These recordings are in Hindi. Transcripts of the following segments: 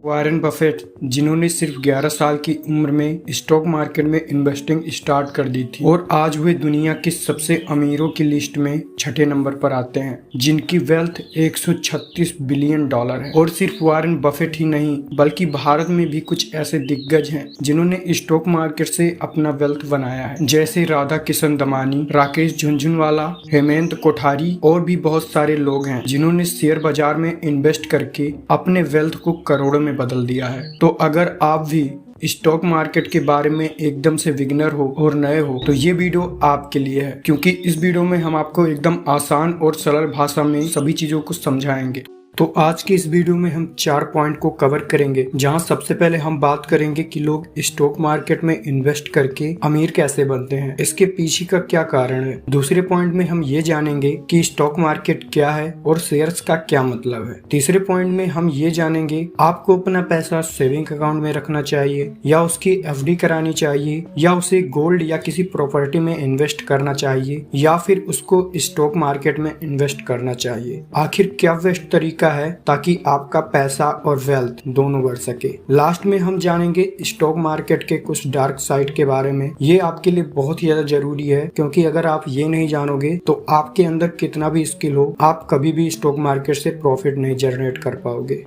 वॉरेन बफेट, जिन्होंने सिर्फ 11 साल की उम्र में स्टॉक मार्केट में इन्वेस्टिंग स्टार्ट कर दी थी और आज वे दुनिया के सबसे अमीरों की लिस्ट में छठे नंबर पर आते हैं, जिनकी वेल्थ 136 बिलियन डॉलर है। और सिर्फ वॉरेन बफेट ही नहीं, बल्कि भारत में भी कुछ ऐसे दिग्गज हैं जिन्होंने स्टॉक मार्केट से अपना वेल्थ बनाया है, जैसे राधा किशन दमानी, राकेश झुनझुनवाला, हेमंत कोठारी और भी बहुत सारे लोग हैं जिन्होंने शेयर बाजार में इन्वेस्ट करके अपने वेल्थ को करोड़ों में बदल दिया है। तो अगर आप भी स्टॉक मार्केट के बारे में एकदम से बिगिनर हो और नए हो तो ये वीडियो आपके लिए है, क्योंकि इस वीडियो में हम आपको एकदम आसान और सरल भाषा में सभी चीजों को समझाएंगे। तो आज के इस वीडियो में हम 4 पॉइंट को कवर करेंगे, जहां सबसे पहले हम बात करेंगे कि लोग स्टॉक मार्केट में इन्वेस्ट करके अमीर कैसे बनते हैं, इसके पीछे का क्या कारण है। दूसरे पॉइंट में हम ये जानेंगे कि स्टॉक मार्केट क्या है और शेयर्स का क्या मतलब है। तीसरे पॉइंट में हम ये जानेंगे आपको अपना पैसा सेविंग अकाउंट में रखना चाहिए या उसकी एफडी करानी चाहिए या उसे गोल्ड या किसी प्रॉपर्टी में इन्वेस्ट करना चाहिए या फिर उसको स्टॉक मार्केट में इन्वेस्ट करना चाहिए। आखिर क्या बेस्ट तरीका है ताकि आपका पैसा और वेल्थ दोनों बढ़ सके। लास्ट में हम जानेंगे स्टॉक मार्केट के कुछ डार्क साइड के बारे में। ये आपके लिए बहुत ही ज्यादा जरूरी है, क्योंकि अगर आप ये नहीं जानोगे तो आपके अंदर कितना भी स्किल हो, आप कभी भी स्टॉक मार्केट से प्रॉफिट नहीं जनरेट कर पाओगे।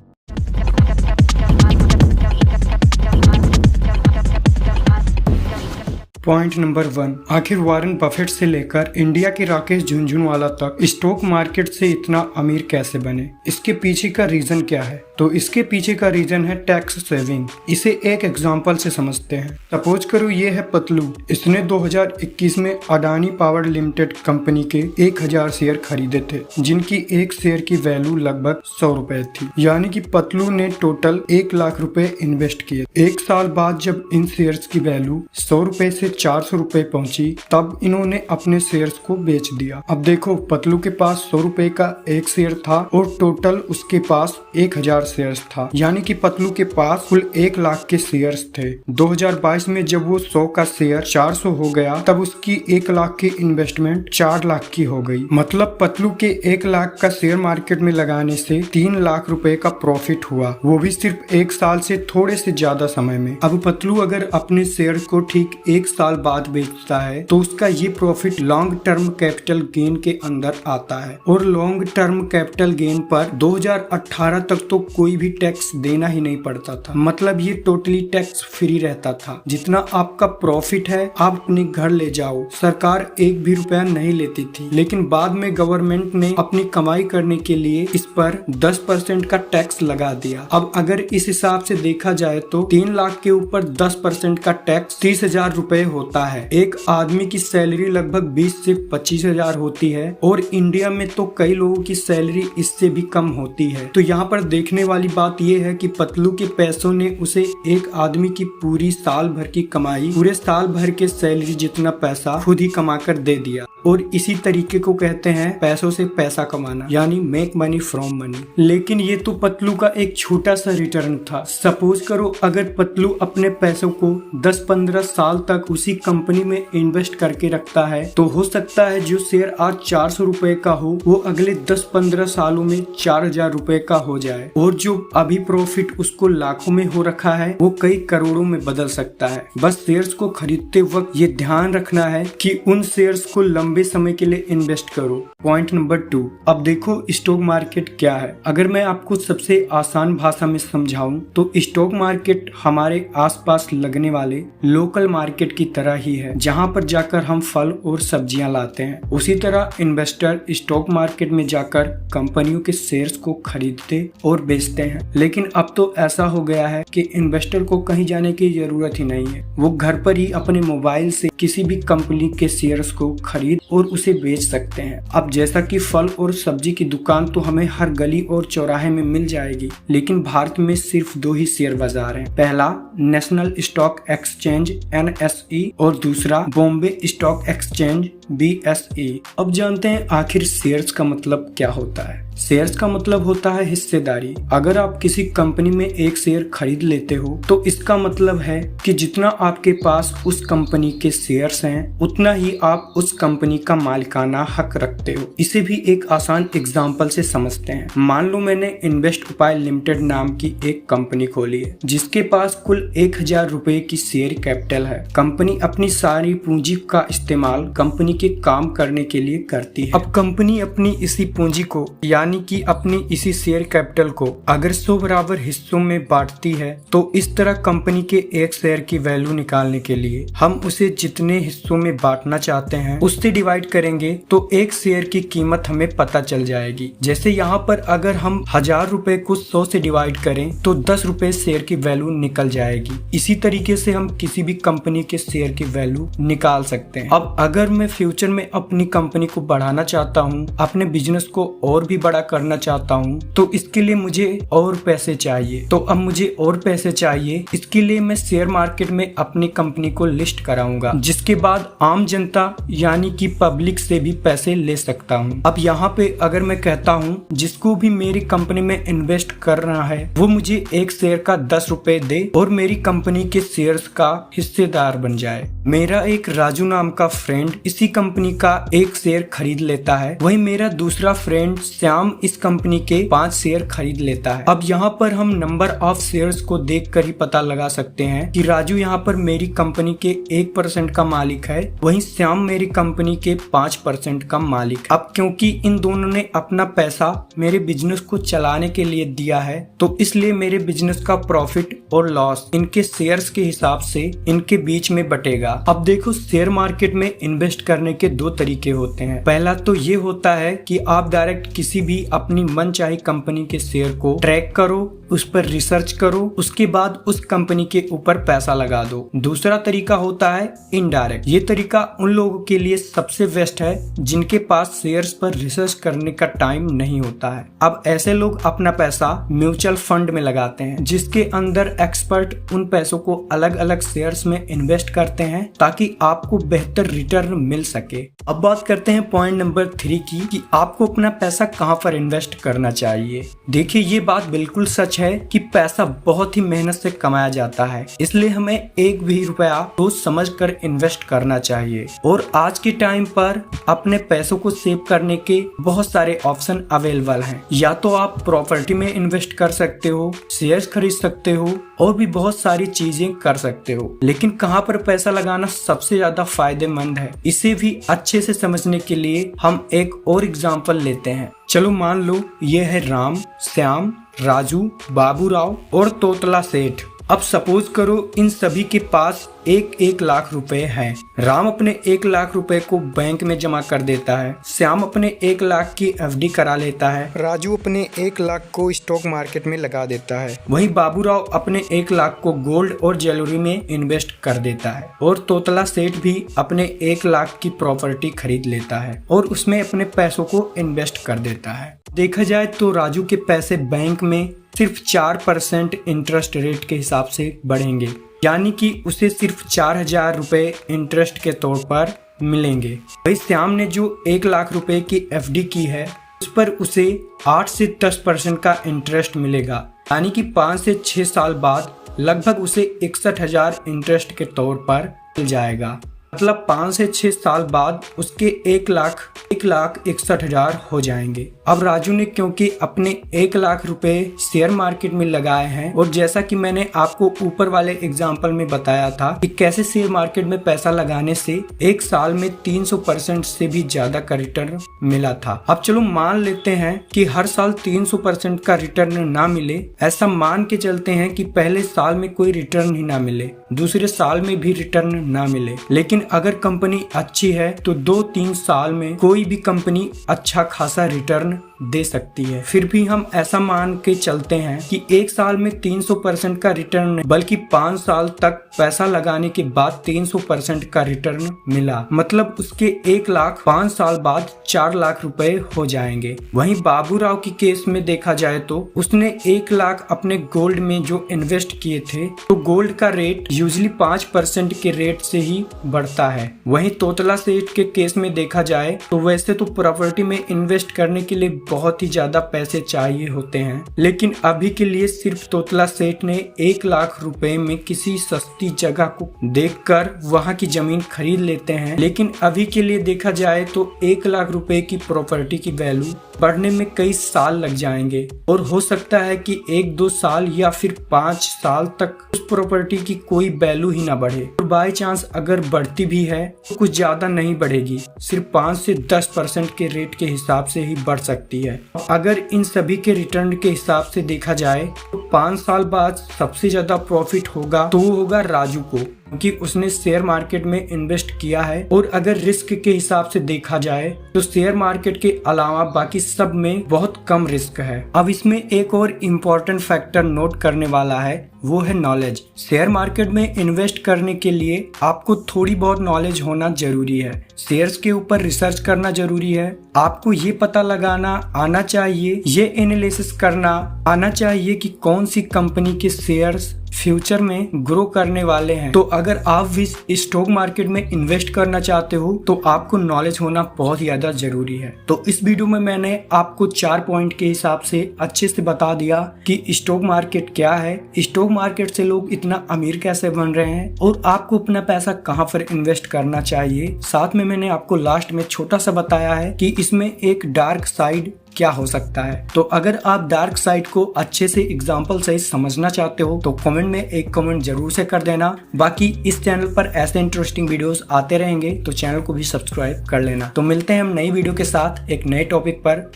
पॉइंट नंबर 1, आखिर वॉरेन बफेट से लेकर इंडिया के राकेश झुनझुनवाला तक स्टॉक मार्केट से इतना अमीर कैसे बने, इसके पीछे का रीजन क्या है। तो इसके पीछे का रीजन है टैक्स सेविंग। इसे एक एग्जांपल से समझते हैं। सपोज करो ये है पतलू, इसने 2021 में अडानी पावर लिमिटेड कंपनी के 1000 शेयर खरीदे थे, जिनकी एक शेयर की वैल्यू लगभग 100 रुपए थी। यानी कि पतलू ने टोटल 1 लाख रुपए इन्वेस्ट किए। एक साल बाद जब इन शेयर्स की वैल्यू 100 रुपए से 400 रुपए पहुंची, तब इन्होंने अपने शेयर्स को बेच दिया। अब देखो, पतलू के पास 100 रुपए का एक शेयर था और टोटल उसके पास 1000 शेयर्स था, यानी कि पतलू के पास कुल 1 लाख के शेयर्स थे। 2022 में जब वो 100 का शेयर 400 हो गया, तब उसकी 1 लाख की इन्वेस्टमेंट 4 लाख की हो गई। मतलब पतलू के 1 लाख का शेयर मार्केट में लगाने से 3 लाख रुपए का प्रॉफिट हुआ, वो भी सिर्फ 1 साल से थोड़े से ज्यादा समय में। अब पतलू अगर अपने शेयर को ठीक 1 साल बाद बेचता है तो उसका ये profit long term capital gain के अंदर आता है। और लॉन्ग टर्म कैपिटल गेन पर 2018 तक तो कोई भी टैक्स देना ही नहीं पड़ता था। मतलब ये टोटली टैक्स फ्री रहता था। जितना आपका प्रॉफिट है आप अपने घर ले जाओ, सरकार 1 भी रुपया नहीं लेती थी। लेकिन बाद में गवर्नमेंट ने अपनी कमाई करने के लिए इस पर 10% का टैक्स लगा दिया। अब अगर इस हिसाब से देखा जाए तो 3 लाख के ऊपर 10% का टैक्स 30,000 रुपए होता है। एक आदमी की सैलरी लगभग 20 से 25,000 होती है और इंडिया में तो कई लोगों की सैलरी इससे भी कम होती है। तो यहाँ पर देखने वाली बात यह है कि पतलू के पैसों ने उसे एक आदमी की पूरी साल भर की कमाई, पूरे साल भर के सैलरी जितना पैसा खुद ही कमा कर दे दिया। और इसी तरीके को कहते हैं पैसों से पैसा कमाना, यानी मेक मनी फ्रॉम मनी। लेकिन ये तो पतलू का एक छोटा सा रिटर्न था। सपोज करो अगर पतलू अपने पैसों को 10-15 साल तक उसी कंपनी में इन्वेस्ट करके रखता है, तो हो सकता है जो शेयर आज 400 रुपए का हो वो अगले 10-15 सालों में 4000 रुपए का हो जाए, और जो अभी प्रॉफिट उसको लाखों में हो रखा है वो कई करोड़ों में बदल सकता है। बस शेयर्स को खरीदते वक्त ये ध्यान रखना है कि उन शेयर्स को लंबे समय के लिए इन्वेस्ट करो। पॉइंट नंबर 2, अब देखो स्टॉक मार्केट क्या है। अगर मैं आपको सबसे आसान भाषा में समझाऊं तो स्टॉक मार्केट हमारे आसपास लगने वाले लोकल मार्केट की तरह ही है, जहां पर जाकर हम फल और सब्जियां लाते हैं। उसी तरह इन्वेस्टर स्टॉक मार्केट में जाकर कंपनियों के शेयर्स को खरीदते और बेचते हैं। लेकिन अब तो ऐसा हो गया है कि इन्वेस्टर को कहीं जाने की जरूरत ही नहीं है, वो घर पर ही अपने मोबाइल से किसी भी कंपनी के शेयर्स को खरीद और उसे बेच सकते हैं। अब जैसा कि फल और सब्जी की दुकान तो हमें हर गली और चौराहे में मिल जाएगी, लेकिन भारत में सिर्फ 2 ही शेयर बाजार हैं। पहला नेशनल स्टॉक एक्सचेंज NSE और दूसरा बॉम्बे स्टॉक एक्सचेंज BSE। अब जानते हैं आखिर शेयर्स का मतलब क्या होता है। शेयर्स का मतलब होता है हिस्सेदारी। अगर आप किसी कंपनी में एक शेयर खरीद लेते हो तो इसका मतलब है कि जितना आपके पास उस कंपनी के शेयर्स हैं उतना ही आप उस कंपनी का मालिकाना हक रखते हो। इसे भी एक आसान एग्जांपल से समझते हैं। मान लो मैंने इन्वेस्ट उपाय लिमिटेड नाम की एक कंपनी खोली है जिसके पास कुल 1000 रुपए की शेयर कैपिटल है। कंपनी अपनी सारी पूंजी का इस्तेमाल कंपनी के काम करने के लिए करती है। अब कंपनी अपनी इसी पूंजी को यानी कि अपनी इसी शेयर कैपिटल को अगर 100 बराबर हिस्सों में बांटती है तो इस तरह कंपनी के एक शेयर की वैल्यू निकालने के लिए हम उसे जितने हिस्सों में बांटना चाहते हैं उससे डिवाइड करेंगे तो एक शेयर की कीमत हमें पता चल जाएगी। जैसे यहाँ पर अगर हम 1000 रुपए को 100 से डिवाइड करें तो 10 रुपए शेयर की वैल्यू निकल जाएगी। इसी तरीके से हम किसी भी कंपनी के शेयर की वैल्यू निकाल सकते हैं। अब अगर मैं फ्यूचर में अपनी कंपनी को बढ़ाना चाहता हूँ, अपने बिजनेस को और भी बड़ा करना चाहता हूँ, तो इसके लिए मुझे और पैसे चाहिए। तो अब मुझे और पैसे चाहिए, इसके लिए मैं शेयर मार्केट में अपनी कंपनी को लिस्ट कराऊंगा, जिसके बाद आम जनता यानी कि पब्लिक से भी पैसे ले सकता हूँ। अब यहाँ पे अगर मैं कहता हूँ जिसको भी मेरी कंपनी में इन्वेस्ट कर रहा है वो मुझे एक शेयर का 10 रुपए दे और मेरी कंपनी के शेयर्स का हिस्सेदार बन जाए। मेरा एक राजू नाम का फ्रेंड इसी कंपनी का एक शेयर खरीद लेता है, वही मेरा दूसरा फ्रेंड श्याम इस कंपनी के 5 शेयर खरीद लेता है। अब यहाँ पर हम नंबर ऑफ शेयर्स को देखकर ही पता लगा सकते हैं कि राजू यहाँ पर मेरी कंपनी के 1% का मालिक है, वहीं श्याम मेरी कंपनी के 5% का मालिक। अब क्योंकि इन दोनों ने अपना पैसा मेरे बिजनेस को चलाने के लिए दिया है तो इसलिए मेरे बिजनेस का प्रॉफिट और लॉस इनके शेयर्स के हिसाब से इनके बीच में बटेगा। अब देखो, शेयर मार्केट में इन्वेस्ट करने के 2 तरीके होते हैं। पहला तो ये होता है कि आप डायरेक्ट किसी भी अपनी मनचाही कंपनी के शेयर को ट्रैक करो, उस पर रिसर्च करो, उसके बाद उस कंपनी के ऊपर पैसा लगा दो। दूसरा तरीका होता है इनडायरेक्ट। ये तरीका उन लोगों के लिए सबसे बेस्ट है जिनके पास शेयर्स पर रिसर्च करने का टाइम नहीं होता है। अब ऐसे लोग अपना पैसा म्यूचुअल फंड में लगाते हैं जिसके अंदर एक्सपर्ट उन पैसों को अलग अलग शेयर्स में इन्वेस्ट करते हैं ताकि आपको बेहतर रिटर्न मिल सके। अब बात करते हैं पॉइंट नंबर 3 की कि आपको अपना पैसा कहां पर इन्वेस्ट करना चाहिए। देखिए, ये बात बिल्कुल सच है कि पैसा बहुत ही मेहनत से कमाया जाता है, इसलिए हमें एक भी रुपया सोच समझ कर इन्वेस्ट करना चाहिए। और आज के टाइम पर अपने पैसों को सेव करने के बहुत सारे ऑप्शन अवेलेबल हैं। या तो आप प्रॉपर्टी में इन्वेस्ट कर सकते हो, शेयर्स खरीद सकते हो और भी बहुत सारी चीजें कर सकते हो। लेकिन कहां पर पैसा लगाना सबसे ज्यादा फायदेमंद है, इसे भी अच्छे से समझने के लिए हम एक और एग्जांपल लेते हैं। चलो मान लो ये है राम, श्याम, राजू, बाबूराव और तोतला सेठ। अब सपोज करो इन सभी के पास 1 लाख रुपए हैं। राम अपने 1 लाख रुपए को बैंक में जमा कर देता है, श्याम अपने 1 लाख की एफडी करा लेता है, राजू अपने 1 लाख को स्टॉक मार्केट में लगा देता है, वहीं बाबूराव अपने 1 लाख को गोल्ड और ज्वेलरी में इन्वेस्ट कर देता है और तोतला सेठ भी अपने 1 लाख की प्रॉपर्टी खरीद लेता है और उसमें अपने पैसों को इन्वेस्ट कर देता है। देखा जाए तो राजू के पैसे बैंक में सिर्फ 4% इंटरेस्ट रेट के हिसाब से बढ़ेंगे, यानी कि उसे सिर्फ 4000 रुपए इंटरेस्ट के तौर पर मिलेंगे। वही श्याम ने जो 1 लाख रुपए की एफडी की है उस पर उसे 8 से 10% का इंटरेस्ट मिलेगा, यानी कि 5 से 6 साल बाद लगभग उसे 61,000 इंटरेस्ट के तौर पर मिल जाएगा। मतलब 5 से 6 साल बाद उसके 1,61,000 हो जाएंगे। अब राजू ने क्योंकि अपने 1 लाख रुपए शेयर मार्केट में लगाए हैं और जैसा कि मैंने आपको ऊपर वाले एग्जाम्पल में बताया था कि कैसे शेयर मार्केट में पैसा लगाने से 1 साल में 300% से भी ज्यादा का रिटर्न मिला था। अब चलो मान लेते हैं कि हर साल 300% का रिटर्न ना मिले, ऐसा मान के चलते हैं कि पहले साल में कोई रिटर्न ही ना मिले, दूसरे साल में भी रिटर्न ना मिले, लेकिन अगर कंपनी अच्छी है तो 2-3 साल में कोई भी कंपनी अच्छा खासा रिटर्न दे सकती है। फिर भी हम ऐसा मान के चलते हैं कि 1 साल में 300% का रिटर्न बल्कि 5 साल तक पैसा लगाने के बाद 300% का रिटर्न मिला, मतलब उसके 1 लाख 5 साल बाद 4 लाख रुपए हो जाएंगे। वहीं बाबूराव की केस में देखा जाए तो उसने 1 लाख अपने गोल्ड में जो इन्वेस्ट किए थे तो गोल्ड का रेट यूजुअली 5% के रेट से ही बढ़ता है। वहीं तोतला सेठ के केस में देखा जाए तो वैसे तो प्रॉपर्टी में इन्वेस्ट करने के लिए बहुत ही ज्यादा पैसे चाहिए होते हैं, लेकिन अभी के लिए सिर्फ तोतला सेठ ने 1 लाख रुपए में किसी सस्ती जगह को देखकर वहां की जमीन खरीद लेते हैं। लेकिन अभी के लिए देखा जाए तो 1 लाख रुपए की प्रॉपर्टी की वैल्यू बढ़ने में कई साल लग जाएंगे और हो सकता है कि 1-2 साल या फिर 5 साल तक उस प्रॉपर्टी की कोई वैल्यू ही ना बढ़े। और बाय चांस अगर बढ़ती भी है तो कुछ ज्यादा नहीं बढ़ेगी, सिर्फ 5 से 10% के रेट के हिसाब से ही बढ़ सकती है। अगर इन सभी के रिटर्न के हिसाब से देखा जाए तो 5 साल बाद सबसे ज्यादा प्रॉफिट होगा तो वो होगा राजू को, क्योंकि उसने शेयर मार्केट में इन्वेस्ट किया है। और अगर रिस्क के हिसाब से देखा जाए तो शेयर मार्केट के अलावा बाकी सब में बहुत कम रिस्क है। अब इसमें एक और इम्पोर्टेंट फैक्टर नोट करने वाला है, वो है नॉलेज। शेयर मार्केट में इन्वेस्ट करने के लिए आपको थोड़ी बहुत नॉलेज होना जरूरी है। शेयर्स के ऊपर रिसर्च करना जरूरी है। आपको ये पता लगाना आना चाहिए, ये एनालिसिस करना आना चाहिए कि कौन सी कंपनी के शेयर्स फ्यूचर में ग्रो करने वाले हैं। तो अगर आप भी स्टॉक मार्केट में इन्वेस्ट करना चाहते हो तो आपको नॉलेज होना बहुत ज्यादा जरूरी है। तो इस वीडियो में मैंने आपको 4 पॉइंट के हिसाब से अच्छे से बता दिया कि स्टॉक मार्केट क्या है, स्टॉक मार्केट से लोग इतना अमीर कैसे बन रहे हैं और आपको अपना पैसा कहां पर इन्वेस्ट करना चाहिए। साथ में मैंने आपको लास्ट में छोटा सा बताया है कि इसमें एक डार्क साइड क्या हो सकता है। तो अगर आप डार्क साइड को अच्छे से एग्जाम्पल से समझना चाहते हो तो कमेंट में एक कमेंट जरूर से कर देना। बाकी इस चैनल पर ऐसे इंटरेस्टिंग वीडियोस आते रहेंगे तो चैनल को भी सब्सक्राइब कर लेना। तो मिलते हैं हम नई वीडियो के साथ एक नए टॉपिक पर।